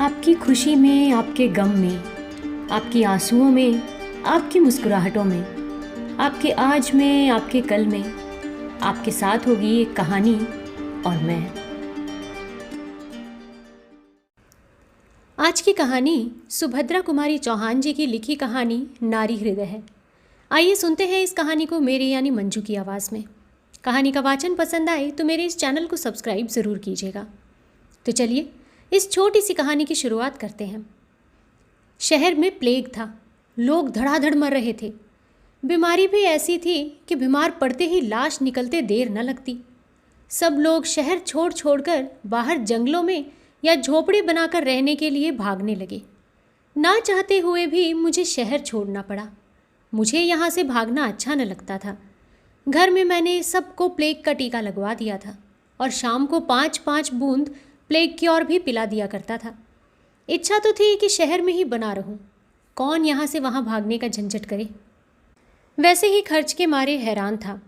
आपकी खुशी में, आपके गम में, आपकी आंसुओं में, आपकी मुस्कुराहटों में, आपके आज में, आपके कल में, आपके साथ होगी एक कहानी और मैं। आज की कहानी सुभद्रा कुमारी चौहान जी की लिखी कहानी नारी हृदय है। आइए सुनते हैं इस कहानी को मेरी यानी मंजू की आवाज़ में। कहानी का वाचन पसंद आए तो मेरे इस चैनल को सब्सक्राइब ज़रूर कीजिएगा। तो चलिए इस छोटी सी कहानी की शुरुआत करते हैं। शहर में प्लेग था, लोग धड़ाधड़ मर रहे थे। बीमारी भी ऐसी थी कि बीमार पड़ते ही लाश निकलते देर न लगती। सब लोग शहर छोड़ छोड़कर बाहर जंगलों में या झोपड़ी बनाकर रहने के लिए भागने लगे। ना चाहते हुए भी मुझे शहर छोड़ना पड़ा। मुझे यहाँ से भागना अच्छा न लगता था। घर में मैंने सबको प्लेग का टीका लगवा दिया था और शाम को 5-5 बूंद प्लेग क्योर भी पिला दिया करता था। इच्छा तो थी कि शहर में ही बना रहूं। कौन यहाँ से वहाँ भागने का झंझट करे। वैसे ही खर्च के मारे हैरान था।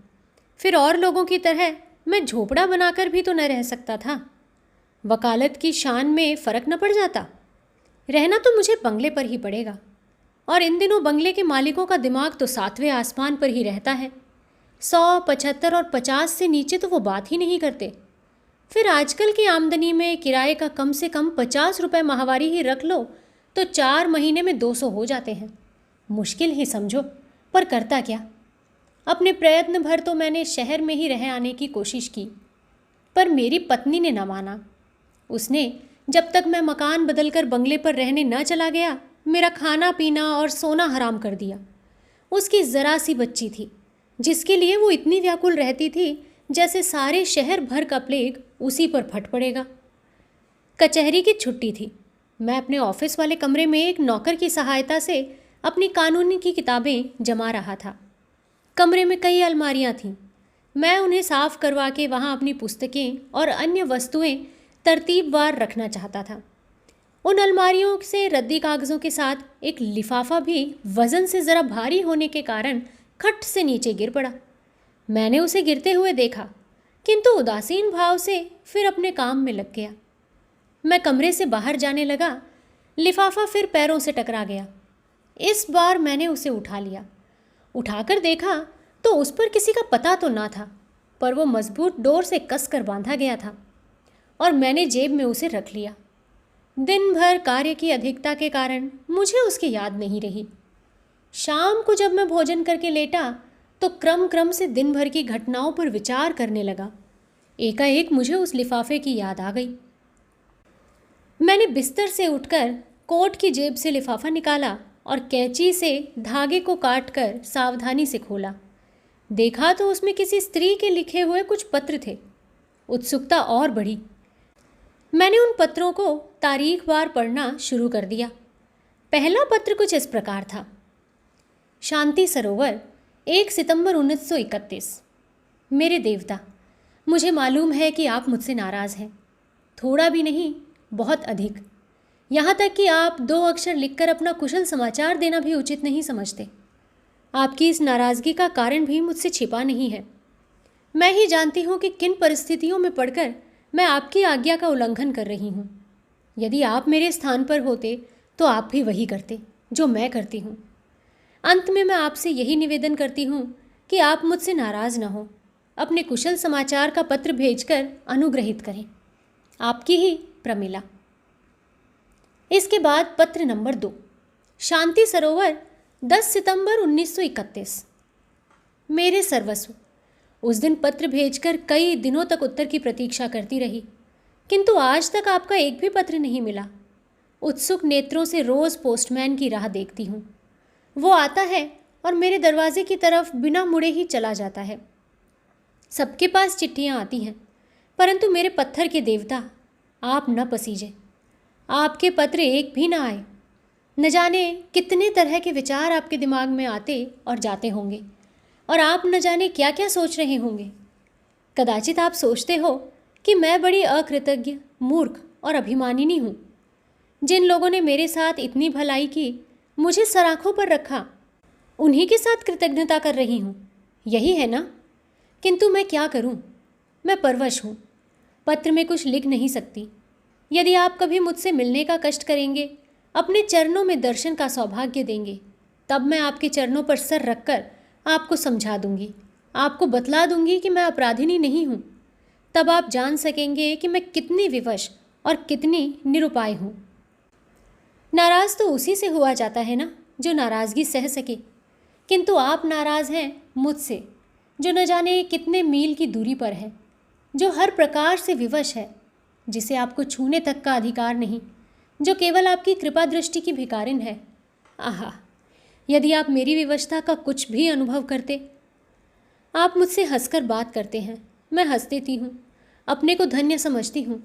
फिर और लोगों की तरह मैं झोपड़ा बनाकर भी तो न रह सकता था। वकालत की शान में फ़र्क न पड़ जाता। रहना तो मुझे बंगले पर ही पड़ेगा। और इन दिनों बंगले के मालिकों का दिमाग तो 7वें आसमान पर ही रहता है। 100, 75 और 50 से नीचे तो वो बात ही नहीं करते। फिर आजकल की आमदनी में किराए का कम से कम 50 रुपये माहवारी ही रख लो तो 4 महीने में 200 हो जाते हैं। मुश्किल ही समझो, पर करता क्या। अपने प्रयत्न भर तो मैंने शहर में ही रह आने की कोशिश की, पर मेरी पत्नी ने न माना। उसने जब तक मैं मकान बदलकर बंगले पर रहने न चला गया मेरा खाना पीना और सोना हराम कर दिया। उसकी ज़रा सी बच्ची थी जिसके लिए वो इतनी व्याकुल रहती थी जैसे सारे शहर भर का प्लेग उसी पर फट पड़ेगा। कचहरी की छुट्टी थी। मैं अपने ऑफिस वाले कमरे में एक नौकर की सहायता से अपनी कानूनी की किताबें जमा रहा था। कमरे में कई अलमारियां थीं। मैं उन्हें साफ करवा के वहाँ अपनी पुस्तकें और अन्य वस्तुएं तरतीबवार रखना चाहता था। उन अलमारियों से रद्दी कागज़ों के साथ एक लिफाफा भी वज़न से ज़रा भारी होने के कारण खट से नीचे गिर पड़ा। मैंने उसे गिरते हुए देखा, किंतु उदासीन भाव से फिर अपने काम में लग गया। मैं कमरे से बाहर जाने लगा। लिफाफा फिर पैरों से टकरा गया। इस बार मैंने उसे उठा लिया। उठाकर देखा तो उस पर किसी का पता तो ना था, पर वो मजबूत डोर से कसकर बांधा गया था और मैंने जेब में उसे रख लिया। दिन भर कार्य की अधिकता के कारण मुझे उसकी याद नहीं रही। शाम को जब मैं भोजन करके लेटा तो क्रम क्रम से दिन भर की घटनाओं पर विचार करने लगा। एकाएक मुझे उस लिफाफे की याद आ गई। मैंने बिस्तर से उठकर कोट की जेब से लिफाफा निकाला और कैंची से धागे को काटकर सावधानी से खोला। देखा तो उसमें किसी स्त्री के लिखे हुए कुछ पत्र थे। उत्सुकता और बढ़ी। मैंने उन पत्रों को तारीखवार पढ़ना शुरू कर दिया। पहला पत्र कुछ इस प्रकार था। शांति सरोवर, 1 सितंबर 1931। मेरे देवता, मुझे मालूम है कि आप मुझसे नाराज़ हैं। थोड़ा भी नहीं, बहुत अधिक। यहाँ तक कि आप 2 अक्षर लिखकर अपना कुशल समाचार देना भी उचित नहीं समझते। आपकी इस नाराज़गी का कारण भी मुझसे छिपा नहीं है। मैं ही जानती हूँ कि किन परिस्थितियों में पड़कर मैं आपकी आज्ञा का उल्लंघन कर रही हूँ। यदि आप मेरे स्थान पर होते तो आप भी वही करते जो मैं करती हूँ। अंत में मैं आपसे यही निवेदन करती हूँ कि आप मुझसे नाराज़ न हो। अपने कुशल समाचार का पत्र भेजकर अनुग्रहित करें। आपकी ही प्रमिला। इसके बाद पत्र नंबर 2, शांति सरोवर, 10 सितंबर 1931। मेरे सर्वस्व, उस दिन पत्र भेजकर कई दिनों तक उत्तर की प्रतीक्षा करती रही, किंतु आज तक आपका एक भी पत्र नहीं मिला। उत्सुक नेत्रों से रोज़ पोस्टमैन की राह देखती हूँ। वो आता है और मेरे दरवाजे की तरफ बिना मुड़े ही चला जाता है। सबके पास चिट्ठियाँ आती हैं, परंतु मेरे पत्थर के देवता, आप न पसीजे। आपके पत्र एक भी ना आए। न जाने कितने तरह के विचार आपके दिमाग में आते और जाते होंगे और आप न जाने क्या क्या सोच रहे होंगे। कदाचित आप सोचते हो कि मैं बड़ी अकृतज्ञ, मूर्ख और अभिमानिनी हूँ। जिन लोगों ने मेरे साथ इतनी भलाई की, मुझे सराखों पर रखा, उन्हीं के साथ कृतज्ञता कर रही हूँ। यही है ना? किंतु मैं क्या करूँ? मैं परवश हूँ। पत्र में कुछ लिख नहीं सकती। यदि आप कभी मुझसे मिलने का कष्ट करेंगे, अपने चरणों में दर्शन का सौभाग्य देंगे, तब मैं आपके चरणों पर सर रखकर आपको समझा दूंगी, आपको बतला दूंगी कि मैं अपराधिनी नहीं हूँ। तब आप जान सकेंगे कि मैं कितनी विवश और कितनी निरुपाय हूँ। नाराज़ तो उसी से हुआ जाता है ना जो नाराज़गी सह सके, किंतु आप नाराज़ हैं मुझसे, जो न जाने कितने मील की दूरी पर है, जो हर प्रकार से विवश है, जिसे आपको छूने तक का अधिकार नहीं, जो केवल आपकी कृपा दृष्टि की भिखारिन है। आहा, यदि आप मेरी विवशता का कुछ भी अनुभव करते। आप मुझसे हंसकर बात करते हैं, मैं हंस देती हूँ, अपने को धन्य समझती हूँ।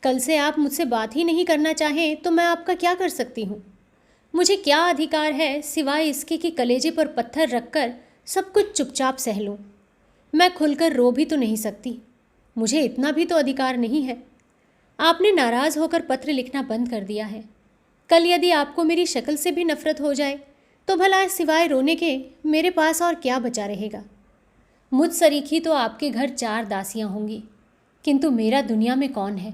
कल से आप मुझसे बात ही नहीं करना चाहें तो मैं आपका क्या कर सकती हूँ? मुझे क्या अधिकार है सिवाय इसके कि कलेजे पर पत्थर रखकर सब कुछ चुपचाप सह लूँ। मैं खुलकर रो भी तो नहीं सकती, मुझे इतना भी तो अधिकार नहीं है। आपने नाराज़ होकर पत्र लिखना बंद कर दिया है। कल यदि आपको मेरी शक्ल से भी नफरत हो जाए तो भला सिवाय रोने के मेरे पास और क्या बचा रहेगा? मुझ सरीखी तो आपके घर 4 दासियां होंगी, किंतु मेरा दुनिया में कौन है?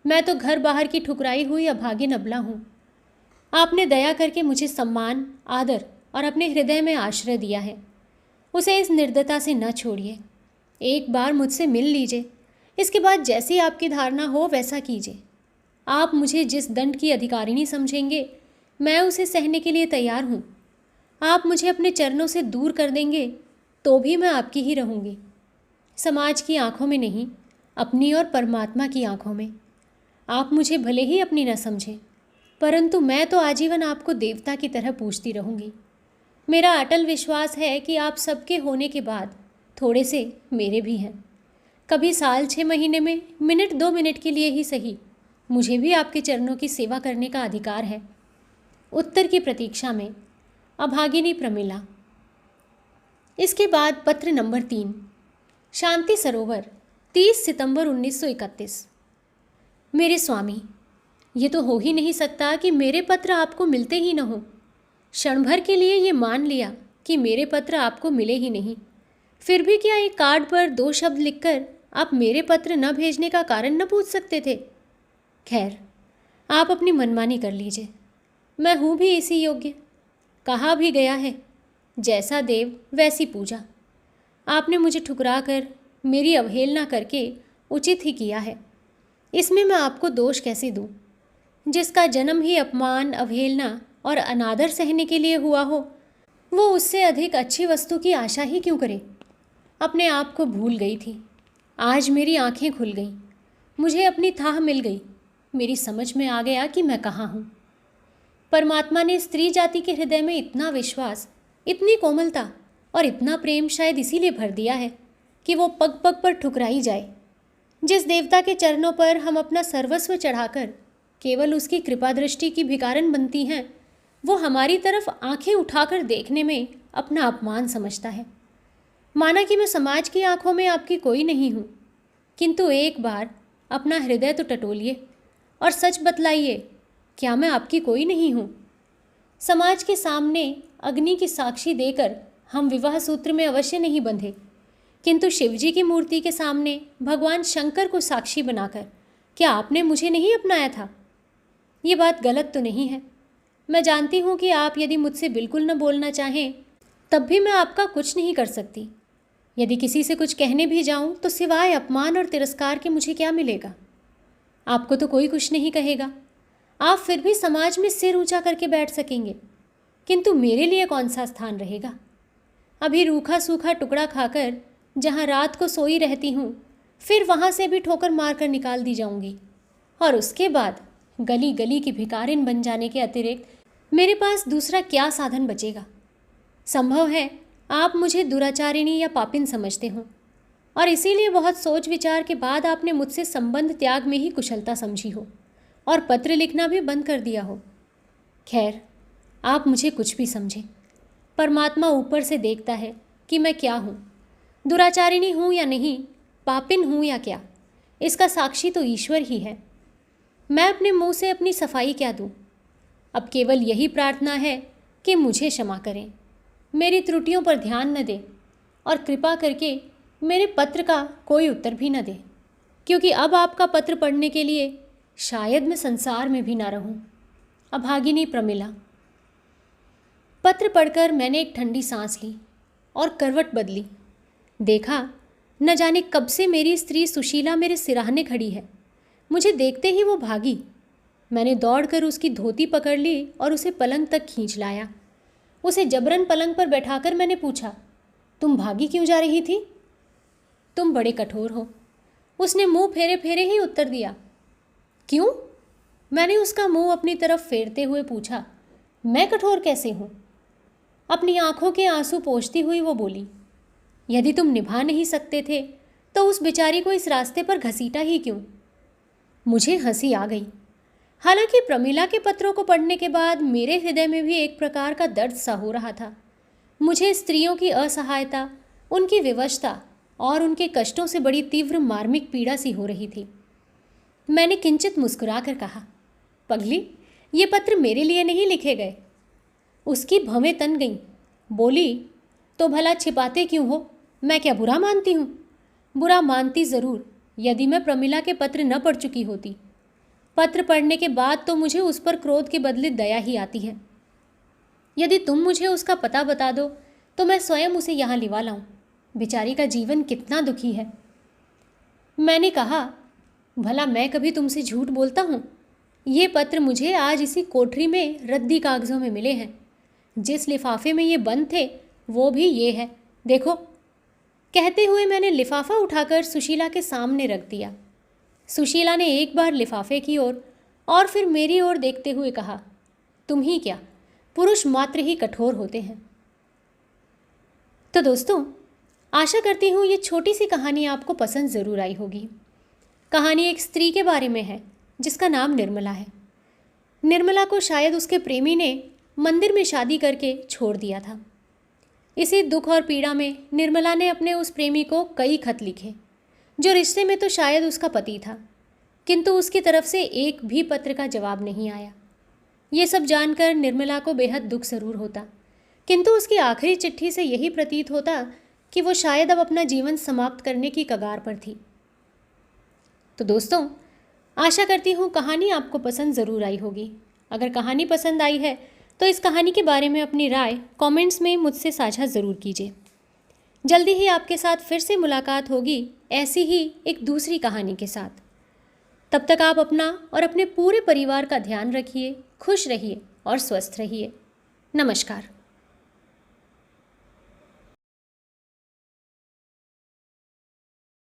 मैं तो घर बाहर की ठुकराई हुई अभागिन अबला हूँ। आपने दया करके मुझे सम्मान, आदर और अपने हृदय में आश्रय दिया है, उसे इस निर्दयता से न छोड़िए। एक बार मुझसे मिल लीजिए, इसके बाद जैसी आपकी धारणा हो वैसा कीजिए। आप मुझे जिस दंड की अधिकारिणी समझेंगे, मैं उसे सहने के लिए तैयार हूँ। आप मुझे अपने चरणों से दूर कर देंगे तो भी मैं आपकी ही रहूँगी, समाज की आंखों में नहीं, अपनी और परमात्मा की आंखों में। आप मुझे भले ही अपनी न समझें, परंतु मैं तो आजीवन आपको देवता की तरह पूजती रहूँगी। मेरा अटल विश्वास है कि आप सबके होने के बाद थोड़े से मेरे भी हैं। कभी साल 6 महीने में मिनट 2 मिनट के लिए ही सही, मुझे भी आपके चरणों की सेवा करने का अधिकार है। उत्तर की प्रतीक्षा में, अभागिनी प्रमिला। इसके बाद पत्र नंबर 3, शांति सरोवर, 30 सितंबर 1931। मेरे स्वामी, ये तो हो ही नहीं सकता कि मेरे पत्र आपको मिलते ही न हो। क्षण भर के लिए ये मान लिया कि मेरे पत्र आपको मिले ही नहीं, फिर भी क्या एक कार्ड पर 2 शब्द लिखकर आप मेरे पत्र न भेजने का कारण न पूछ सकते थे? खैर, आप अपनी मनमानी कर लीजिए, मैं हूँ भी इसी योग्य। कहा भी गया है, जैसा देव वैसी पूजा। आपने मुझे ठुकरा कर, मेरी अवहेलना करके उचित ही किया है। इसमें मैं आपको दोष कैसे दूँ? जिसका जन्म ही अपमान, अवहेलना और अनादर सहने के लिए हुआ हो, वो उससे अधिक अच्छी वस्तु की आशा ही क्यों करे? अपने आप को भूल गई थी, आज मेरी आंखें खुल गईं, मुझे अपनी थाह मिल गई, मेरी समझ में आ गया कि मैं कहाँ हूँ। परमात्मा ने स्त्री जाति के हृदय में इतना विश्वास, इतनी कोमलता और इतना प्रेम शायद इसीलिए भर दिया है कि वो पग पग पर ठुकराई जाए। जिस देवता के चरणों पर हम अपना सर्वस्व चढ़ाकर केवल उसकी कृपा दृष्टि की भिखारन बनती हैं, वो हमारी तरफ आंखें उठाकर देखने में अपना अपमान समझता है। माना कि मैं समाज की आंखों में आपकी कोई नहीं हूँ, किंतु एक बार अपना हृदय तो टटोलिए और सच बतलाइए, क्या मैं आपकी कोई नहीं हूँ? समाज के सामने अग्नि की साक्षी देकर हम विवाह सूत्र में अवश्य नहीं बंधे, किंतु शिवजी की मूर्ति के सामने भगवान शंकर को साक्षी बनाकर क्या आपने मुझे नहीं अपनाया था? ये बात गलत तो नहीं है। मैं जानती हूँ कि आप यदि मुझसे बिल्कुल न बोलना चाहें तब भी मैं आपका कुछ नहीं कर सकती। यदि किसी से कुछ कहने भी जाऊँ तो सिवाय अपमान और तिरस्कार के मुझे क्या मिलेगा? आपको तो कोई कुछ नहीं कहेगा, आप फिर भी समाज में सिर ऊंचा करके बैठ सकेंगे, किंतु मेरे लिए कौन सा स्थान रहेगा? अभी रूखा सूखा टुकड़ा खाकर जहाँ रात को सोई रहती हूँ, फिर वहाँ से भी ठोकर मारकर निकाल दी जाऊँगी, और उसके बाद गली गली की भिखारिन बन जाने के अतिरिक्त मेरे पास दूसरा क्या साधन बचेगा? संभव है आप मुझे दुराचारिणी या पापिन समझते हो, और इसीलिए बहुत सोच विचार के बाद आपने मुझसे संबंध त्याग में ही कुशलता समझी हो और पत्र लिखना भी बंद कर दिया हो। खैर, आप मुझे कुछ भी समझें, परमात्मा ऊपर से देखता है कि मैं क्या हूँ, दुराचारिणी हूँ या नहीं, पापिन हूँ या क्या, इसका साक्षी तो ईश्वर ही है। मैं अपने मुंह से अपनी सफाई क्या दूँ? अब केवल यही प्रार्थना है कि मुझे क्षमा करें, मेरी त्रुटियों पर ध्यान न दें और कृपा करके मेरे पत्र का कोई उत्तर भी न दें, क्योंकि अब आपका पत्र पढ़ने के लिए शायद मैं संसार में भी ना रहूं। अभागिनी प्रमिला। पत्र पढ़कर मैंने एक ठंडी सांस ली और करवट बदली। देखा, न जाने कब से मेरी स्त्री सुशीला मेरे सिराहने खड़ी है। मुझे देखते ही वो भागी। मैंने दौड़कर उसकी धोती पकड़ ली और उसे पलंग तक खींच लाया। उसे जबरन पलंग पर बैठाकर मैंने पूछा, तुम भागी क्यों जा रही थी? तुम बड़े कठोर हो, उसने मुंह फेरे फेरे ही उत्तर दिया। क्यों? मैंने उसका मुंह अपनी तरफ फेरते हुए पूछा। मैं कठोर कैसे हूँ? अपनी आंखों के आंसू पोंछती हुई वो बोली, यदि तुम निभा नहीं सकते थे तो उस बेचारी को इस रास्ते पर घसीटा ही क्यों? मुझे हंसी आ गई। हालांकि प्रमिला के पत्रों को पढ़ने के बाद मेरे हृदय में भी एक प्रकार का दर्द सा हो रहा था। मुझे स्त्रियों की असहायता, उनकी विवशता और उनके कष्टों से बड़ी तीव्र मार्मिक पीड़ा सी हो रही थी। मैंने किंचित मुस्कुरा कर कहा, पगली, ये पत्र मेरे लिए नहीं लिखे गए। उसकी भवें तन गईं। बोली, तो भला छिपाते क्यों हो? मैं क्या बुरा मानती हूँ? बुरा मानती ज़रूर, यदि मैं प्रमिला के पत्र न पढ़ चुकी होती। पत्र पढ़ने के बाद तो मुझे उस पर क्रोध के बदले दया ही आती है। यदि तुम मुझे उसका पता बता दो तो मैं स्वयं उसे यहाँ लिवा लाऊं। बेचारी का जीवन कितना दुखी है। मैंने कहा, भला मैं कभी तुमसे झूठ बोलता हूँ? ये पत्र मुझे आज इसी कोठरी में रद्दी कागज़ों में मिले हैं। जिस लिफाफे में ये बंद थे वो भी ये है, देखो। कहते हुए मैंने लिफाफा उठाकर सुशीला के सामने रख दिया। सुशीला ने एक बार लिफाफे की ओर और फिर मेरी ओर देखते हुए कहा, तुम ही क्या, पुरुष मात्र ही कठोर होते हैं। तो दोस्तों, आशा करती हूँ ये छोटी सी कहानी आपको पसंद ज़रूर आई होगी। कहानी एक स्त्री के बारे में है जिसका नाम निर्मला है। निर्मला को शायद उसके प्रेमी ने मंदिर में शादी करके छोड़ दिया था। इसी दुख और पीड़ा में निर्मला ने अपने उस प्रेमी को कई खत लिखे, जो रिश्ते में तो शायद उसका पति था, किंतु उसकी तरफ से एक भी पत्र का जवाब नहीं आया। ये सब जानकर निर्मला को बेहद दुख ज़रूर होता, किंतु उसकी आखिरी चिट्ठी से यही प्रतीत होता कि वो शायद अब अपना जीवन समाप्त करने की कगार पर थी। तो दोस्तों, आशा करती हूँ कहानी आपको पसंद ज़रूर आई होगी। अगर कहानी पसंद आई है तो इस कहानी के बारे में अपनी राय कमेंट्स में मुझसे साझा ज़रूर कीजिए। जल्दी ही आपके साथ फिर से मुलाकात होगी ऐसी ही एक दूसरी कहानी के साथ। तब तक आप अपना और अपने पूरे परिवार का ध्यान रखिए, खुश रहिए और स्वस्थ रहिए। नमस्कार।